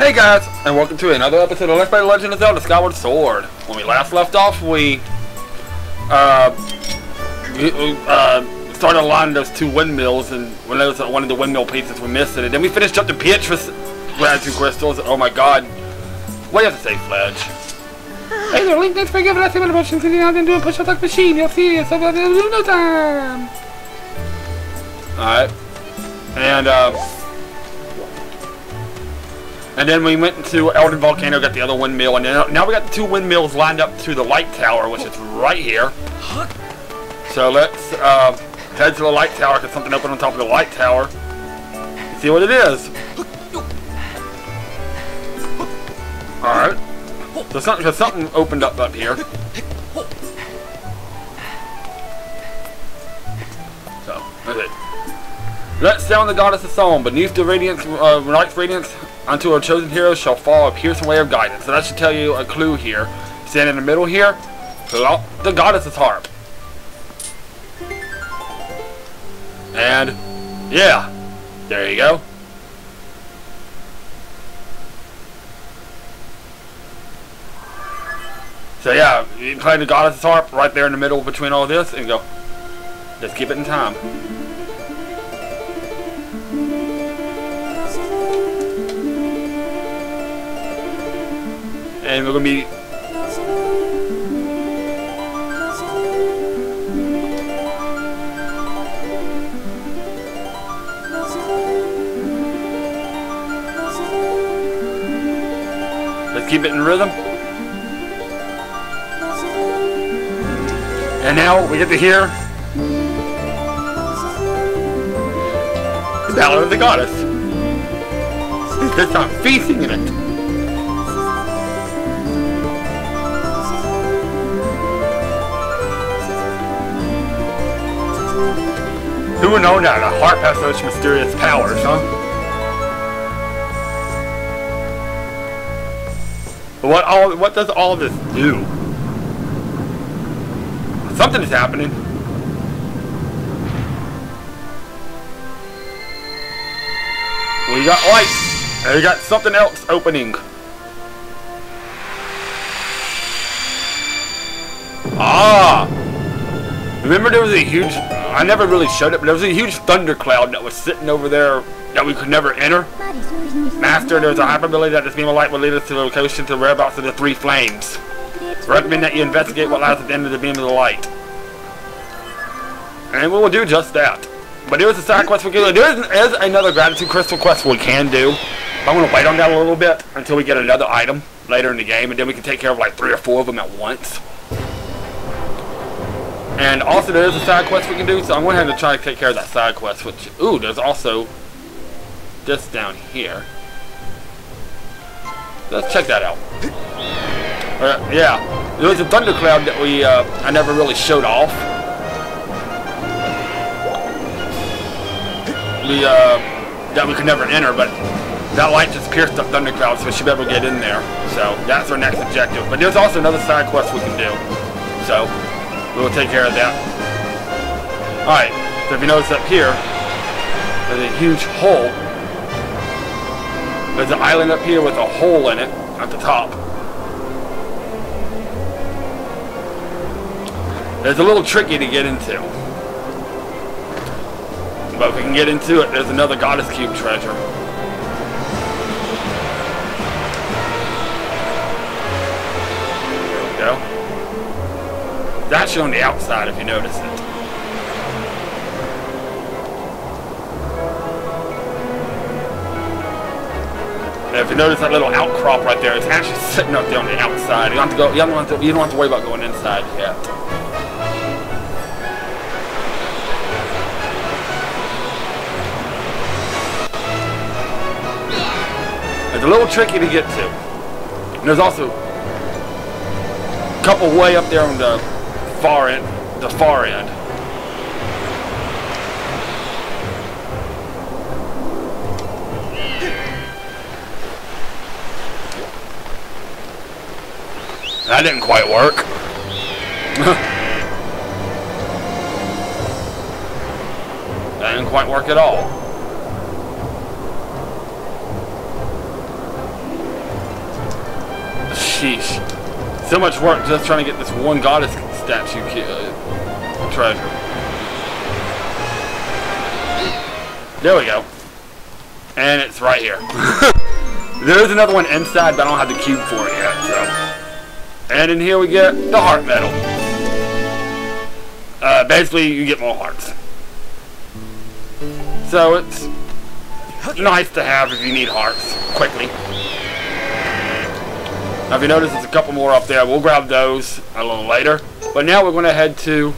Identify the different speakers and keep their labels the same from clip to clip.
Speaker 1: Hey guys, and welcome to another episode of Let's Play The Legend of Zelda Skyward Sword. When we last left off, we started aligning those two windmills, and when there was one of the windmill pieces we missed it, and then we finished up the pitch with gratitude crystals. Oh my god. What do you have to say, Fledge? Hey there, Link, thanks for giving us a motion, because you're not going to do a push-up like machine. You'll see it, so we'll do no time. Alright. And then we went to Elden Volcano, got the other windmill, and then, now we got the two windmills lined up to the light tower, which is right here. So let's head to the light tower, because something opened on top of the light tower. See what it is. Alright. So something opened up here. So, that's it. Let's sound the goddess a song. Beneath the radiance, light's radiance, unto our chosen heroes shall fall a piercing way of guidance. So that should tell you a clue here. Stand in the middle here. The goddess's harp. And, yeah. There you go. So yeah, you play the goddess's harp right there in the middle between all this, and go, just keep it in time. And we're gonna be let's keep it in rhythm. And now we get to hear the ballad of the goddess. This time, feasting in it. Who would know that a harp has such mysterious powers, huh? But what does all of this do? Something is happening. We got lights, and we got something else opening. Ah! Remember there was a huge, I never really showed it, but there was a huge thundercloud that was sitting over there that we could never enter. Master, there's a high probability that this beam of light will lead us to the location to the whereabouts of the three flames. Recommend that you investigate what lies at the end of the beam of the light. And we will do just that. But there is a side quest we can do. There is another gratitude crystal quest we can do. I'm going to wait on that a little bit until we get another item later in the game, and then we can take care of like 3 or 4 of them at once. And also there is a side quest we can do, so I'm going to have to try to take care of that side quest, which, ooh, there's also this down here. Let's check that out. Yeah, there was a thundercloud that I never really showed off. That we could never enter, but that light just pierced the thundercloud, so we should be able to get in there. So that's our next objective. But there's also another side quest we can do, so we will take care of that. Alright, so if you notice up here, there's a huge hole. There's an island up here with a hole in it at the top. It's a little tricky to get into. But if we can get into it, there's another Goddess Cube treasure. There we go. It's actually on the outside if you notice it. And if you notice that little outcrop right there, it's actually sitting up there on the outside. You don't have to go. You don't have to worry about going inside yet. It's a little tricky to get to. And there's also a couple way up there on the far end. That didn't quite work. That didn't quite work at all. Sheesh. So much work just trying to get this one goddess statue treasure. There we go. And it's right here. There's another one inside, but I don't have the cube for it yet, so. And in here we get the heart medal. Basically, you get more hearts. So it's nice to have if you need hearts quickly. Now if you notice there's a couple more up there, we'll grab those a little later. But now we're going to head to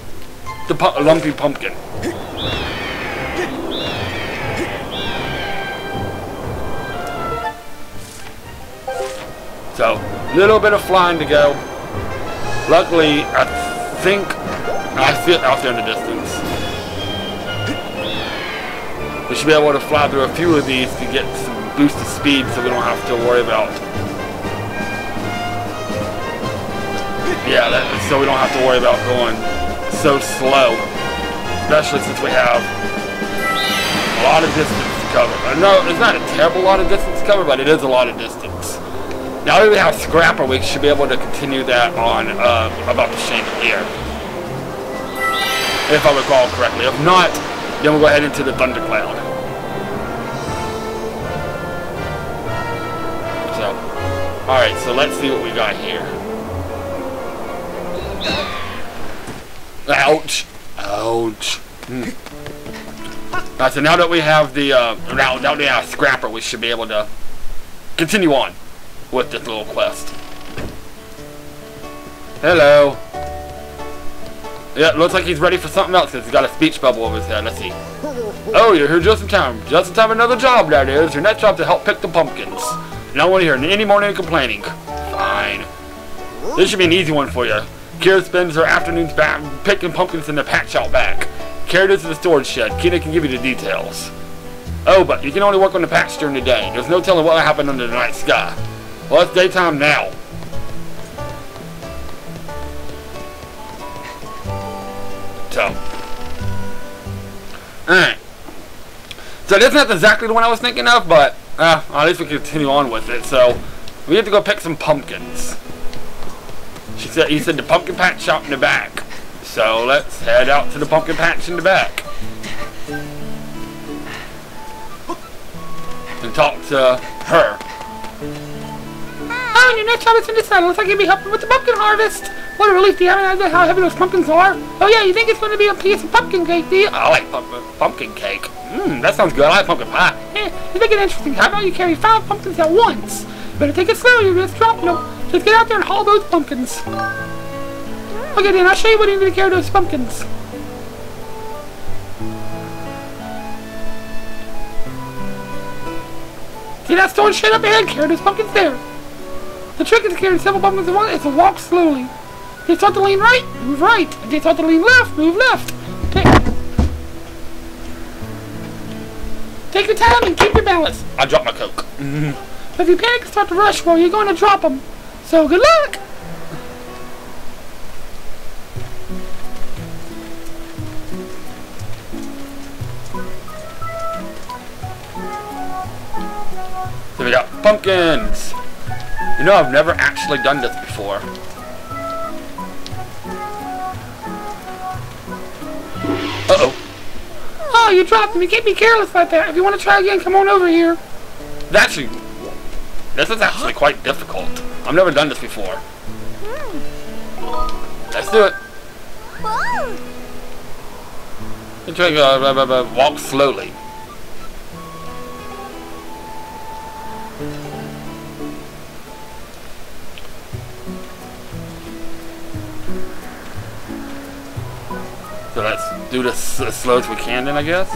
Speaker 1: the lumpy pumpkin. So, little bit of flying to go. Luckily, I think I see it out there in the distance. We should be able to fly through a few of these to get some boosted speed so we don't have to worry about... Yeah, so we don't have to worry about going so slow. Especially since we have a lot of distance to cover. No, it's not a terrible lot of distance to cover, but it is a lot of distance. Now that we have Scrapper, we should be able to continue that on about the chandelier. If I recall correctly. If not, then we'll go ahead into the thundercloud. So, alright, so let's see what we got here. Ouch. Ouch. Alright, so now that we have the, now that we have Scrapper, we should be able to continue on with this little quest. Hello. Yeah, looks like he's ready for something else because he's got a speech bubble over his head. Let's see. Oh, you're here just in time. Just in time for another job, that is. Your next job to help pick the pumpkins. And I don't want to hear any more complaining. Fine. This should be an easy one for you. Kira spends her afternoons back picking pumpkins in the patch out back. Carry this to the storage shed. Kina can give you the details. Oh, but you can only work on the patch during the day. There's no telling what will happen under the night sky. Well, it's daytime now. So. Alright. So this is not exactly the one I was thinking of, but at least we can continue on with it. So, we have to go pick some pumpkins. He said the pumpkin patch shop in the back. So, let's head out to the pumpkin patch in the back. And talk to her. Oh, your next job is in the sun. Looks like you'll be helping with the pumpkin harvest. What a relief. Do you have any idea how heavy those pumpkins are? Oh yeah, you think it's going to be a piece of pumpkin cake, do you? I like pumpkin cake. That sounds good. I like pumpkin pie. You think it's interesting. How about you carry 5 pumpkins at once? Better take it slow. You're just dropping them. Just get out there and haul those pumpkins. Okay then, I'll show you what you need to carry those pumpkins. See that storage shed up ahead? Carry those pumpkins there. The trick is to carry several pumpkins at once. It's to walk slowly. They start to lean right, move right. If they start to lean left, move left. Take your time and keep your balance. I dropped my Coke. But if you panic and start to rush, well, you're going to drop them. So good luck. So we got pumpkins. You know, I've never actually done this before. Uh-oh. Oh, you dropped them. You can't be careless like that. If you want to try again, come on over here. This is actually quite difficult. I've never done this before. Let's do it. Let's try to walk slowly. So let's do this as slow as we can then, I guess.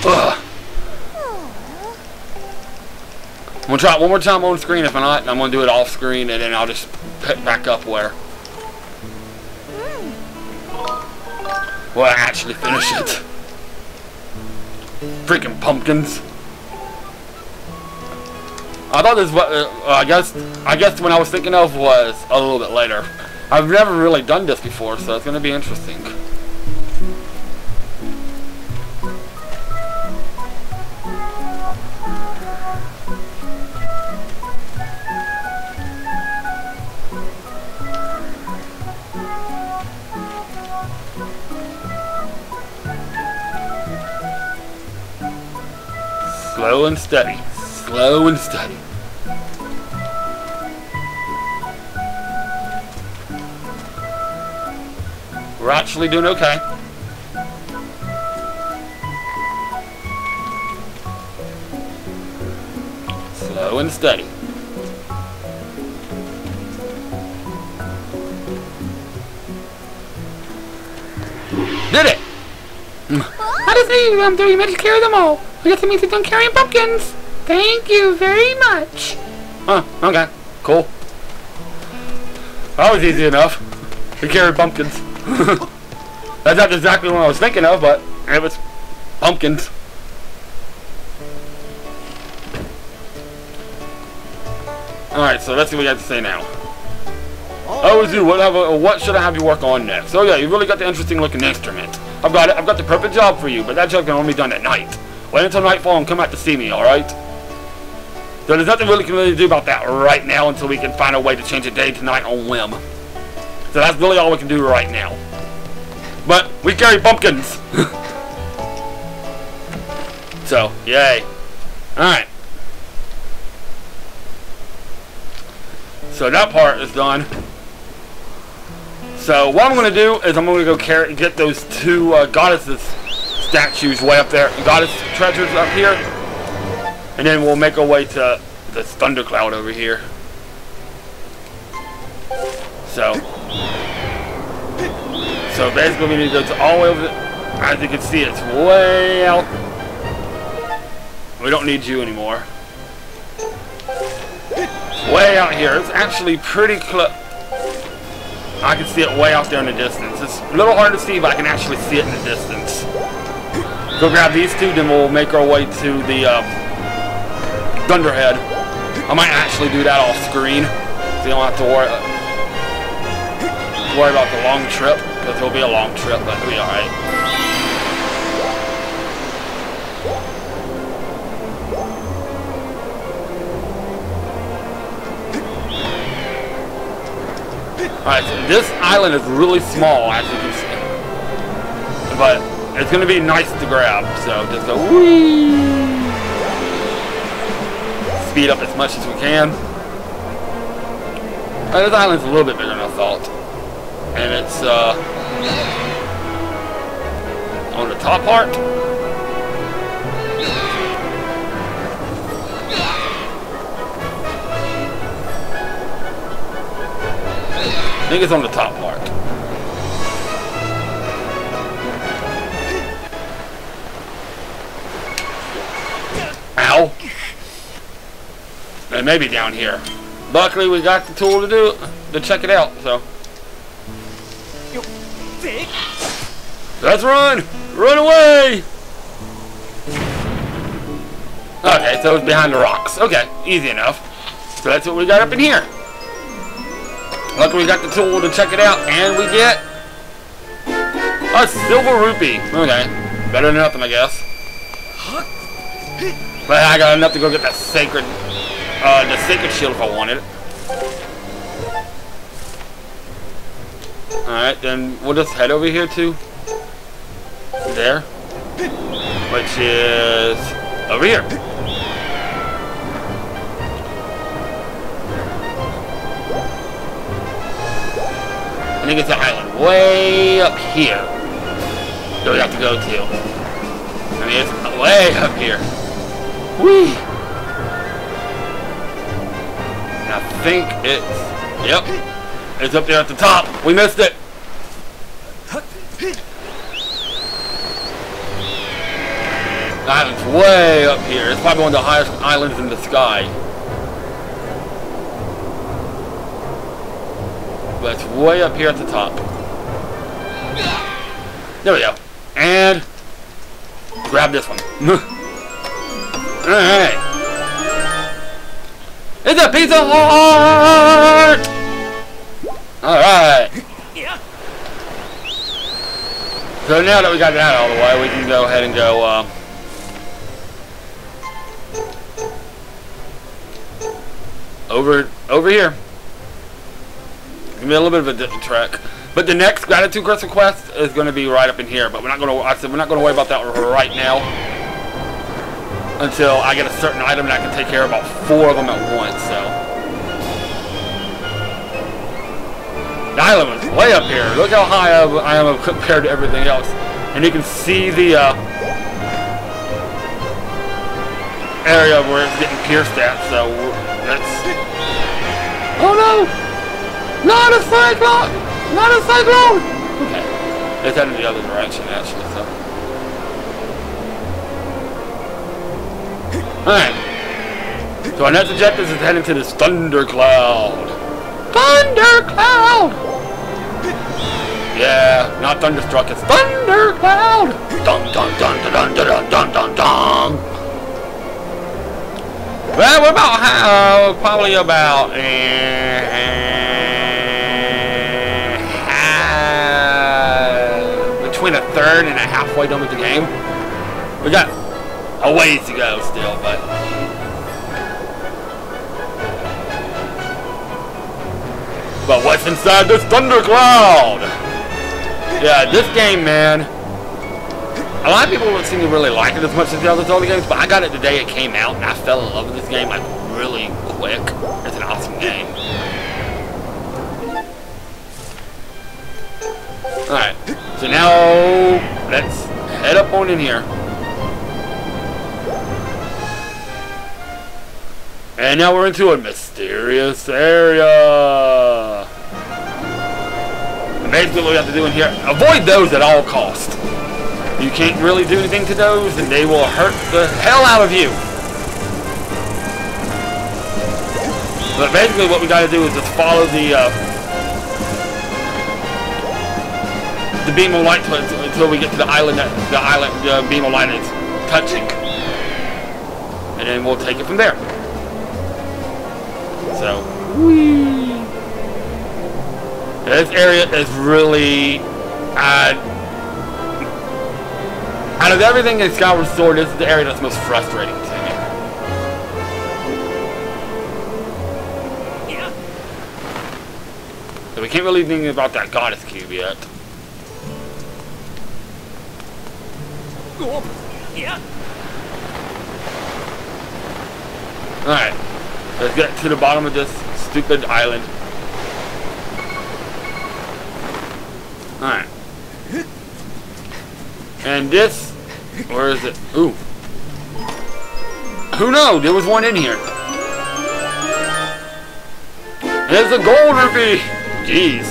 Speaker 1: Ugh. I'm gonna try it one more time on screen. If not, I'm gonna do it off screen and then I'll just pick back up where I actually finish it. Freaking pumpkins. I thought this was, I guess when I was thinking of was a little bit later. I've never really done this before, so it's going to be interesting. Slow and steady. Slow and steady. We're actually doing okay. Slow and steady. Did it!
Speaker 2: How does it do you manage to carry them all? I guess it means you're done carrying pumpkins. Thank you very much.
Speaker 1: Huh, okay, cool. That was easy enough. We carried pumpkins. That's not exactly what I was thinking of, but it was pumpkins. Alright, so let's see what you have to say now. Oh, Zoo, what should I have you work on next? Oh yeah, you really got the interesting looking instrument. I've got it. I've got the perfect job for you, but that job can only be done at night. Wait until nightfall and come out to see me, alright? So there's nothing really can really do about that right now until we can find a way to change the day to night on whim. So that's really all we can do right now. But we carry pumpkins. So, yay. Alright. So that part is done. So what I'm going to do is I'm going to go get those two goddesses statues way up there. Goddess treasures up here. And then we'll make our way to the thundercloud over here. So basically we need to go to all the way over as you can see, it's way out. We don't need you anymore. Way out here. It's actually pretty close. I can see it way out there in the distance. It's a little hard to see, but I can actually see it in the distance. Go grab these two, then we'll make our way to the Thunderhead. I might actually do that off screen, so you don't have to worry about the long trip, because it'll be a long trip, but it'll be alright. Alright, so this island is really small, as you can see. But it's going to be nice to grab, so just go whee! Speed up as much as we can. This island's a little bit bigger than I thought. And it's on the top part. I think it's on the top part. Ow. And maybe down here. Luckily we got the tool to do it, to check it out, so. Let's run! Run away! Okay, so it's behind the rocks. Okay, easy enough. So that's what we got up in here. Luckily we got the tool to check it out, and we get a silver rupee. Okay, better than nothing, I guess. But I got enough to go get the sacred shield if I wanted it. Alright, then we'll just head over here to there, which is over here. I think it's the island way up here that we have to go to. I mean, it's way up here. Whee! And I think it's, yep, it's up there at the top. We missed it. The island's way up here. It's probably one of the highest islands in the sky. But it's way up here at the top. There we go. And grab this one. Alright. It's a piece of heart! Alright. So now that we got that out of the way, we can go ahead and go over here. It's gonna be a little bit of a different track. But the next gratitude crystal quest is going to be right up in here. But we're not going to. I said we're not going to worry about that right now. until I get a certain item and I can take care of about 4 of them at once, so. The island is way up here. Look how high I am compared to everything else. And you can see the area where it's getting pierced at, so that's...
Speaker 2: Oh no! Not a cyclone! Not a cyclone!
Speaker 1: Okay. It's heading the other direction, actually, so. Alright. So our next objective is heading to this Thundercloud.
Speaker 2: Thundercloud!
Speaker 1: Yeah, not Thunderstruck, it's Thundercloud! Dun dun dun dun dun dun dun dun dun! Well, we're about, probably about, between a third and a halfway done with the game. We got a ways to go still, but what's inside this Thundercloud? Yeah, this game, man. A lot of people don't seem to really like it as much as the other Zelda games, but I got it the day it came out, and I fell in love with this game like really quick. It's an awesome game. Alright, so now let's head up on in here. And now we're into a mysterious area. And basically what we have to do in here, avoid those at all costs. You can't really do anything to those, and they will hurt the hell out of you. But basically what we gotta do is just follow the beam of light until we get to the island that the beam of light is touching. And then we'll take it from there. So, this area is really, out of everything in Skyward Sword, this is the area that's most frustrating to me. Yeah. So we can't really think about that goddess cube yet. Yeah. Alright. Let's get to the bottom of this stupid island. Alright. And this... Where is it? Ooh. Who knows? There was one in here. There's a gold rupee! Jeez.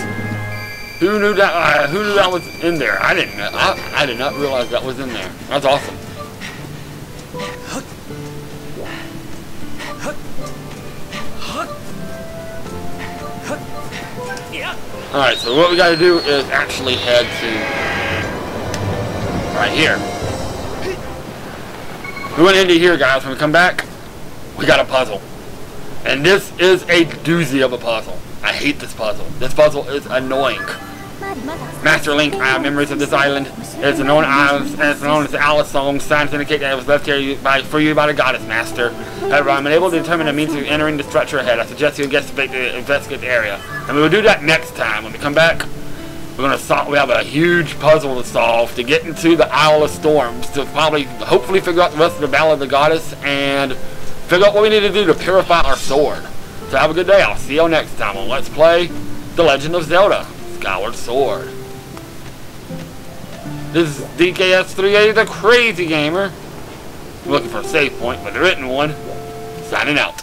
Speaker 1: Who knew that was in there? I didn't know. I did not realize that was in there. That's awesome. Alright, so what we gotta do is actually head to right here. We went into here, guys. When we come back, we got a puzzle. And this is a doozy of a puzzle. I hate this puzzle. This puzzle is annoying. Master Link, I have memories of this island. It's known as the Alice song. Signs indicate that it was left here for you by the goddess, Master. However, I'm unable to determine the means of entering the structure ahead. I suggest you investigate the area. And we will do that next time. When we come back, we have a huge puzzle to solve to get into the Isle of Storms to hopefully figure out the rest of the Battle of the Goddess and figure out what we need to do to purify our sword. So have a good day. I'll see you next time on Let's Play The Legend of Zelda Skyward Sword. This is DKS380, the Crazy Gamer. I'm looking for a save point, but there isn't one. Signing out.